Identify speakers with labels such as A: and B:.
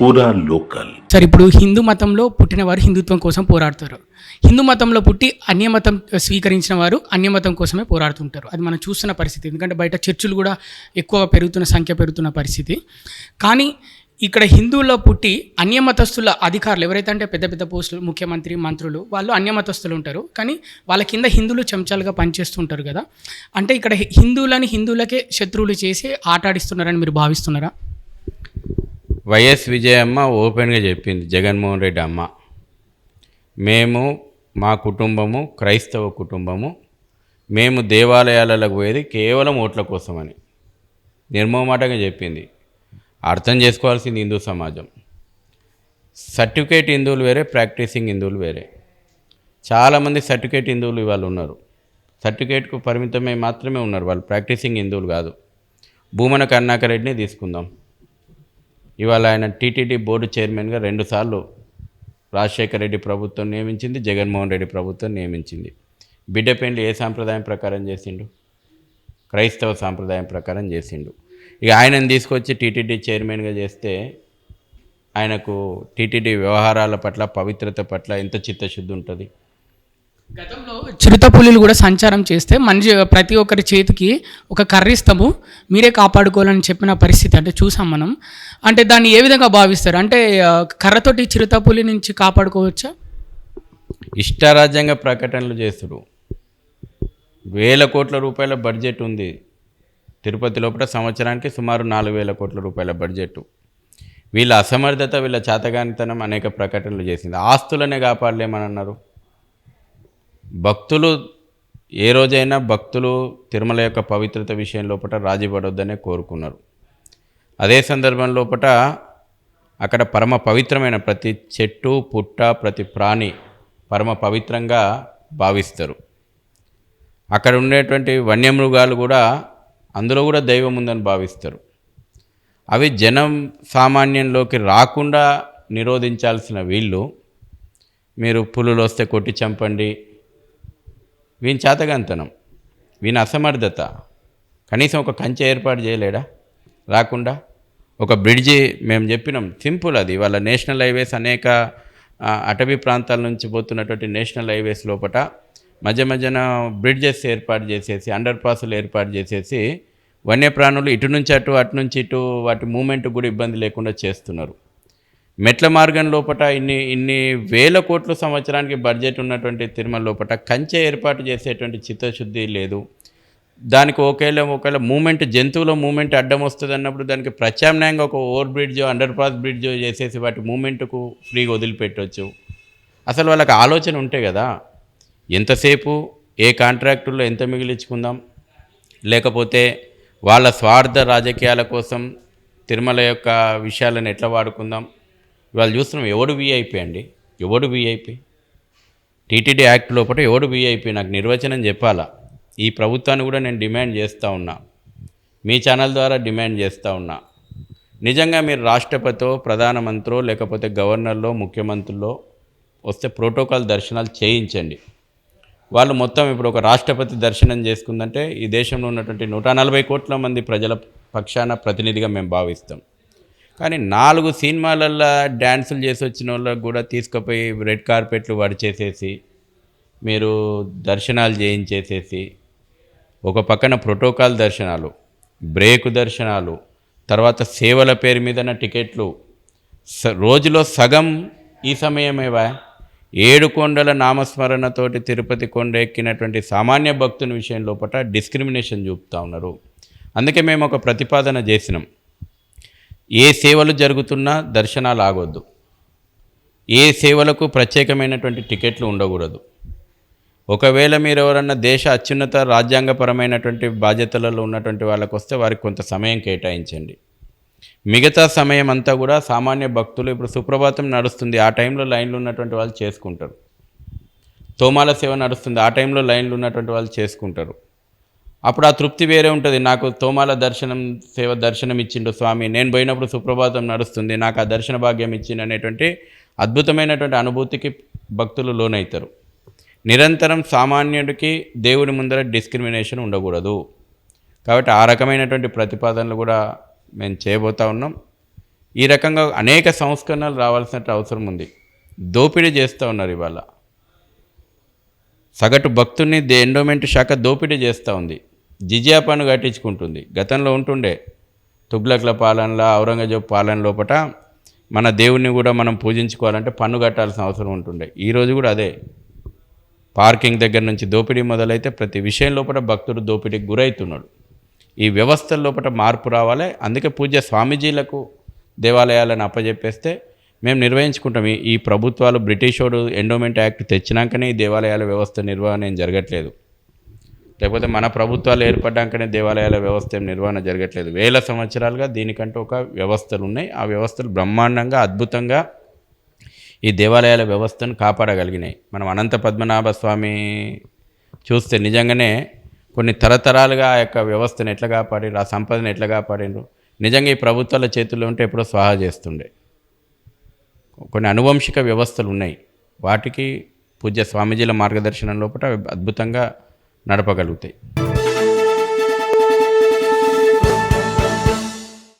A: పూరా local.
B: Sir, ఇప్పుడు హిందూ మతంలో పుట్టిన వారు హిందుత్వం కోసం పోరాడతారు. హిందూ మతంలో పుట్టి అన్యమతం స్వీకరించిన వారు అన్యమతం కోసమే పోరాడుతుంటారు. అది మనం చూస్తున్న పరిస్థితి. ఎందుకంటే బయట చర్చిలు కూడా ఎక్కువ సంఖ్య పెరుగుతున్న పరిస్థితి. కానీ ఇక్కడ హిందువుల్లో పుట్టి అన్యమతస్తుల అధికారులు ఎవరైతే అంటే పెద్ద పెద్ద పోస్టులు, ముఖ్యమంత్రి, మంత్రులు, వాళ్ళు అన్యమతస్తులు ఉంటారు. కానీ వాళ్ళ కింద హిందువులు చెంచాలుగా పనిచేస్తుంటారు కదా. అంటే ఇక్కడ హిందువులకే శత్రువులు చేసి ఆటాడిస్తున్నారని మీరు భావిస్తున్నారా?
C: వైఎస్ విజయమ్మ ఓపెన్గా చెప్పింది, జగన్మోహన్ రెడ్డి అమ్మ, మేము మా కుటుంబము క్రైస్తవ కుటుంబము, మేము దేవాలయాలకు పోయేది కేవలం ఓట్ల కోసమని నిర్మోహమాటంగా చెప్పింది. అర్థం చేసుకోవాల్సింది హిందూ సమాజం. సర్టిఫికేట్ హిందువులు వేరే, ప్రాక్టీసింగ్ హిందువులు వేరే. చాలామంది సర్టిఫికేట్ హిందువులు ఇవాళ ఉన్నారు, సర్టిఫికేట్కు పరిమితమై మాత్రమే ఉన్నారు, వాళ్ళు ప్రాక్టీసింగ్ హిందువులు కాదు. భూమన కరుణాకర్ రెడ్డిని తీసుకుందాం. ఇవాళ ఆయన టీటీడీ బోర్డు చైర్మన్గా 2 సార్లు రాజశేఖర రెడ్డి ప్రభుత్వం నియమించింది, జగన్మోహన్ రెడ్డి ప్రభుత్వం నియమించింది. బిడ్డ పెండ్లి ఏ సాంప్రదాయం ప్రకారం చేసిండు? క్రైస్తవ సాంప్రదాయం ప్రకారం చేసిండు. ఇక ఆయనను తీసుకొచ్చి టీటీడీ చైర్మన్గా చేస్తే ఆయనకు టీటీడీ వ్యవహారాల పట్ల, పవిత్రత పట్ల ఎంత చిత్తశుద్ధి ఉంటుంది?
B: గతంలో చిరుతపులులు కూడా సంచారం చేస్తే ప్రతి ఒక్కరి చేతికి ఒక కర్రిస్తాము, మీరే కాపాడుకోవాలని చెప్పిన పరిస్థితి అంటే చూసాం మనం. అంటే దాన్ని ఏ విధంగా భావిస్తారు? అంటే కర్రతోటి చిరుతపులి నుంచి కాపాడుకోవచ్చా?
C: ఇష్టారాజ్యంగా ప్రకటనలు చేస్తుడు. 1,000 కోట్ల రూపాయల బడ్జెట్ ఉంది తిరుపతి లోపల, సంవత్సరానికి సుమారు 4,000 కోట్ల రూపాయల బడ్జెట్. వీళ్ళ అసమర్థత, వీళ్ళ చేతగానితనం అనేక ప్రకటనలు చేసింది. ఆస్తులనే కాపాడలేమని అన్నారు. భక్తులు ఏ రోజైనా తిరుమల యొక్క పవిత్రత విషయం లోపల రాజీ పడొద్దనే కోరుకున్నారు. అదే సందర్భం లోపల అక్కడ పరమ పవిత్రమైన ప్రతి చెట్టు, పుట్ట, ప్రతి ప్రాణి పరమ పవిత్రంగా భావిస్తారు. అక్కడ ఉండేటువంటి వన్యమృగాలు కూడా, అందులో కూడా దైవం ఉందని భావిస్తారు. అవి జనం సామాన్యంలోకి రాకుండా నిరోధించాల్సిన వీళ్ళు, మీరు పులులు వస్తే కొట్టి చంపండి, వీని చేతగంతనం, వీని అసమర్థత. కనీసం ఒక కంచె ఏర్పాటు చేయలేడా రాకుండా? ఒక బ్రిడ్జి మేము చెప్పినాం, సింపుల్ అది. వాళ్ళ నేషనల్ హైవేస్, అనేక అటవీ ప్రాంతాల నుంచి పోతున్నటువంటి నేషనల్ హైవేస్ లోపల మధ్యన బ్రిడ్జెస్ ఏర్పాటు చేసేసి, అండర్ పాస్లు ఏర్పాటు చేసేసి వన్యప్రాణులు ఇటు నుంచి అటు, అటు నుంచి ఇటు, వాటి మూమెంట్ కూడా ఇబ్బంది లేకుండా చేస్తున్నారు. మెట్ల మార్గం లోపల ఇన్ని 1,000 కోట్ల సంవత్సరానికి బడ్జెట్ ఉన్నటువంటి తిరుమల లోపల కంచె ఏర్పాటు చేసేటువంటి చిత్తశుద్ధి లేదు. దానికి ఒకవేళ మూమెంట్, జంతువుల మూమెంట్ అడ్డం వస్తుంది అన్నప్పుడు దానికి ప్రత్యామ్నాయంగా ఒక ఓవర్ బ్రిడ్జో, అండర్ పాస్ బ్రిడ్జో చేసేసి వాటి మూమెంట్కు ఫ్రీగా వదిలిపెట్టవచ్చు. అసలు వాళ్ళకి ఆలోచన ఉంటే కదా, ఎంతసేపు ఏ కాంట్రాక్టుల్లో ఎంత మిగిలించుకుందాం, లేకపోతే వాళ్ళ స్వార్థ రాజకీయాల కోసం తిరుమల యొక్క విషయాలను ఎట్లా వాడుకుందాం. ఇవాళ చూస్తున్నాం, ఎవడు వీఐపీ అండి? ఎవడు వీఐపీ? టీటీడీ యాక్ట్ లోపల ఎవడు వీఐపీ? నాకు నిర్వచనం చెప్పాలా? ఈ ప్రభుత్వాన్ని కూడా నేను డిమాండ్ చేస్తూ ఉన్నా, మీ ఛానల్ ద్వారా డిమాండ్ చేస్తూ ఉన్నా. నిజంగా మీరు రాష్ట్రపతితో, ప్రధానమంత్రో, లేకపోతే గవర్నర్లో, ముఖ్యమంత్రుల్లో వస్తే ప్రోటోకాల్ దర్శనాలు చేయించండి. వాళ్ళు మొత్తం ఇప్పుడు ఒక రాష్ట్రపతి దర్శనం చేసుకుందంటే ఈ దేశంలో ఉన్నటువంటి 140 కోట్ల మంది ప్రజల పక్షాన ప్రతినిధిగా మేము భావిస్తాం. కానీ 4 సినిమాలల్లో డ్యాన్సులు చేసి వచ్చిన వాళ్ళకు కూడా తీసుకుపోయి రెడ్ కార్పెట్లు వడిచేసేసి, మీరు దర్శనాలు చేయించేసేసి, ఒక పక్కన ప్రోటోకాల్ దర్శనాలు, బ్రేక్ దర్శనాలు, తర్వాత సేవల పేరు మీదన టికెట్లు, రోజులో సగం ఈ సమయమేవా? 7 కొండల నామస్మరణతోటి తిరుపతి కొండ ఎక్కినటువంటి సామాన్య భక్తుని విషయం లోపల డిస్క్రిమినేషన్ చూపుతూ ఉన్నారు. అందుకే మేము ఒక ప్రతిపాదన చేసినాం, ఏ సేవలు జరుగుతున్నా దర్శనాలు ఆగొద్దు, ఏ సేవలకు ప్రత్యేకమైనటువంటి టికెట్లు ఉండకూడదు. ఒకవేళ మీరు ఎవరన్నా దేశ అత్యున్నత రాజ్యాంగపరమైనటువంటి బాధ్యతలలో ఉన్నటువంటి వాళ్ళకు వస్తే వారికి కొంత సమయం కేటాయించండి. మిగతా సమయం అంతా కూడా సామాన్య భక్తులు, ఇప్పుడు సుప్రభాతం నడుస్తుంది, ఆ టైంలో లైన్లు ఉన్నటువంటి వాళ్ళు చేసుకుంటారు. తోమాల సేవ నడుస్తుంది, ఆ టైంలో లైన్లు ఉన్నటువంటి వాళ్ళు చేసుకుంటారు. అప్పుడు ఆ తృప్తి వేరే ఉంటుంది. నాకు తోమాల దర్శనం ఇచ్చిండు స్వామి, నేను పోయినప్పుడు సుప్రభాతం నడుస్తుంది, నాకు ఆ దర్శన భాగ్యం ఇచ్చిండు అనేటువంటి అద్భుతమైనటువంటి అనుభూతికి భక్తులు లోనవుతారు. నిరంతరం సామాన్యుడికి దేవుడి ముందర డిస్క్రిమినేషన్ ఉండకూడదు. కాబట్టి ఆ రకమైనటువంటి ప్రతిపాదనలు కూడా మేము చేయబోతా ఉన్నాం. ఈ రకంగా అనేక సంస్కరణలు రావాల్సిన అవసరం ఉంది. దోపిడీ చేస్తూ ఉన్నారు ఇవాళ. సగటు భక్తుల్ని ఎండోమెంట్ శాఖ దోపిడీ చేస్తూ ఉంది. జిజియా పన్ను కట్టించుకుంటుంది. గతంలో ఉంటుండే తుగ్లక్ల పాలనలో, ఔరంగజేబు పాలన లోపట మన దేవుణ్ణి కూడా మనం పూజించుకోవాలంటే పన్ను కట్టాల్సిన అవసరం ఉంటుండే. ఈరోజు కూడా అదే. పార్కింగ్ దగ్గర నుంచి దోపిడీ మొదలైతే ప్రతి విషయం లోపల భక్తుడు దోపిడీకి గురవుతున్నాడు. ఈ వ్యవస్థల లోపల మార్పు రావాలి. అందుకే పూజ్య స్వామీజీలకు దేవాలయాలను అప్పజెప్పేస్తే మేము నిర్వహించుకుంటాం. ఈ ప్రభుత్వాలు బ్రిటిషోడు ఎండోమెంట్ యాక్ట్ తెచ్చినాకనే ఈ దేవాలయాల వ్యవస్థ నిర్వహణ ఏం జరగట్లేదు. లేకపోతే మన ప్రభుత్వాలు ఏర్పడ్డాకనే దేవాలయాల వ్యవస్థ నిర్వహణ జరగట్లేదు. వేల సంవత్సరాలుగా దీనికంటూ ఒక వ్యవస్థలు ఉన్నాయి. ఆ వ్యవస్థలు బ్రహ్మాండంగా అద్భుతంగా ఈ దేవాలయాల వ్యవస్థను కాపాడగలిగినాయి. మనం అనంత పద్మనాభ స్వామి చూస్తే నిజంగానే కొన్ని తరతరాలుగా ఆ యొక్క వ్యవస్థను ఎట్లా కాపాడారు, ఆ సంపదను ఎట్లా కాపాడారు. నిజంగా ఈ ప్రభుత్వాల చేతుల్లో ఉంటే ఎప్పుడో స్వాహా చేస్తుండే. కొన్ని అనువంశిక వ్యవస్థలు ఉన్నాయి. వాటికి పూజ్య స్వామీజీల మార్గదర్శనం లోపల అద్భుతంగా నడపగలుగుతాయి.